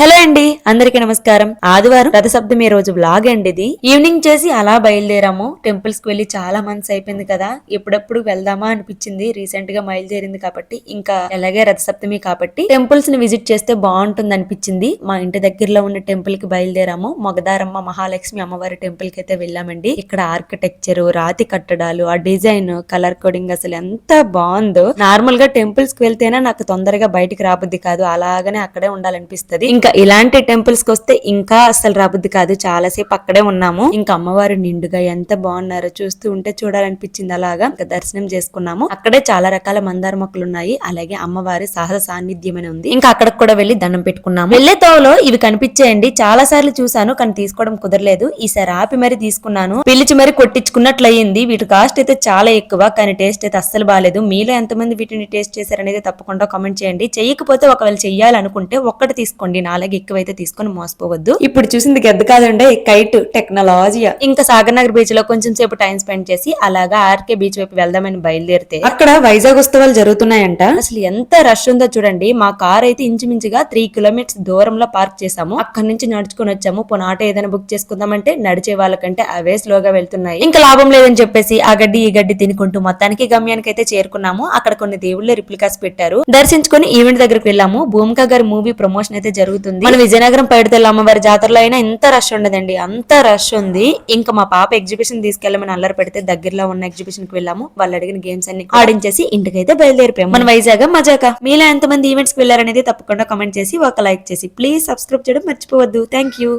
Hello అండి, అందరికీ నమస్కారం. ఆదివారం రథసప్తమి రోజు వ్లాగ్ అండి ఇది. ఈవినింగ్ చేసి అలా బయలుదేరాము. టెంపుల్స్ కి వెళ్లి చాలా మంత్స్ అయిపోయింది కదా, ఎప్పుడప్పుడు వెళ్దామా అనిపించింది. రీసెంట్ గా బయలుదేరింది కాబట్టి, ఇంకా ఎలాగే రథసప్తమి కాబట్టి టెంపుల్స్ ని విజిట్ చేస్తే బాగుంటుంది అనిపించింది. మా ఇంటి దగ్గరలో ఉన్న టెంపుల్ కి బయలుదేరాము. మొగదారమ్మ మహాలక్ష్మి అమ్మవారి టెంపుల్ కి అయితే వెళ్ళామండి. ఇక్కడ ఆర్కిటెక్చర్, రాతి కట్టడాలు, ఆ డిజైన్, కలర్ కోడింగ్ అసలు ఎంత బాగుందో. నార్మల్ గా టెంపుల్స్ కి వెళ్తేనే నాకు తొందరగా బయటికి రాబుద్ది కాదు, అలాగనే అక్కడే ఉండాలనిపిస్తుంది. ఇంకా ఇలాంటి టెంపుల్స్ కి వస్తే ఇంకా అస్సలు రాబుద్ది కాదు. చాలా సేపు అక్కడే ఉన్నాము. ఇంకా అమ్మవారు నిండుగా ఎంత బాగున్నారో చూస్తూ ఉంటే చూడాలనిపించింది. అలాగా ఇంకా దర్శనం చేసుకున్నాము. అక్కడే చాలా రకాల మందార మొక్కలు ఉన్నాయి. అలాగే అమ్మవారి సహజ సాన్నిధ్యం అని ఉంది. ఇంకా అక్కడికి కూడా వెళ్లి దండం పెట్టుకున్నాము. వెళ్లే తోవలో ఇవి కనిపించేయండి. చాలా సార్లు చూసాను కానీ తీసుకోవడం కుదరలేదు. ఈసారి ఆపి మరి తీసుకున్నాను. పిలిచి మరి కొట్టించుకున్నట్లు అయ్యింది. వీటి కాస్ట్ అయితే చాలా ఎక్కువ, కానీ టేస్ట్ అయితే అస్సలు బాగాలేదు. మీలో ఎంతమంది వీటిని టేస్ట్ చేశారనేది తప్పకుండా కామెంట్ చేయండి. చేయకపోతే ఒకవేళ చెయ్యాలనుకుంటే ఒక్కటి తీసుకోండి, నాలుగు ఎక్కువైతే తీసుకొని మోసపోవద్దు. ఇప్పుడు చూసింది గద్ద కాదండి, కైట్ టెక్నాలజీ. ఇంకా సాగర్ నగర్ బీచ్ లో కొంచెం సేపు టైం స్పెండ్ చేసి అలాగా ఆర్కే బీచ్ వైపు వెళ్దామని బయలుదేరితే అక్కడ వైజాగ్ ఉత్సవాలు జరుగుతున్నాయంట. అసలు ఎంత రష్ ఉందో చూడండి. మా కార్ అయితే ఇంచుమించుగా 3 కిలోమీటర్స్ దూరంలో పార్క్ చేసాము. అక్కడి నుంచి నడుచుకుని వచ్చాము. పోనీ ఆటో ఏదైనా బుక్ చేసుకుందామంటే నడిచే వాళ్ళకంటే అవే స్లోగా వెళ్తున్నాయి. ఇంకా లాభం లేదని చెప్పేసి ఆ గడ్డి ఈ గడ్డి తినుకుంటూ మొత్తానికి గమ్యానికి అయితే చేరుకున్నాము. అక్కడ కొన్ని దేవుళ్ళ రిప్లికాస్ పెట్టారు. దర్శించుకుని ఈవెంట్ దగ్గరకు వెళ్ళాము. భూమిక గారి మూవీ ప్రమోషన్ అయితే జరుగుతుంది. మన విజయనగరం పైడితల్లి అమ్మవారి జాతరలో అయినా ఇంత రష్ ఉండదండి, అంత రష్ ఉంది. ఇంకా మా పాప ఎగ్జిబిషన్ తీసుకెళ్లమని అల్లరి పెడితే దగ్గరలో ఉన్న ఎగ్జిబిషన్ కి వెళ్ళాము. వాళ్ళు అడిగిన గేమ్స్ అన్ని ఆడించేసి ఇంటికైతే బయలుదేరిపోయాము. మన వైజాగ్ మజాక. మీలో ఎంతమంది ఈవెంట్స్ కి వెళ్ళారనేది తప్పకుండా కామెంట్ చేసి ఒక లైక్ చేసి ప్లీజ్ సబ్స్క్రైబ్ చేయడం మర్చిపోవద్దు. Thank you.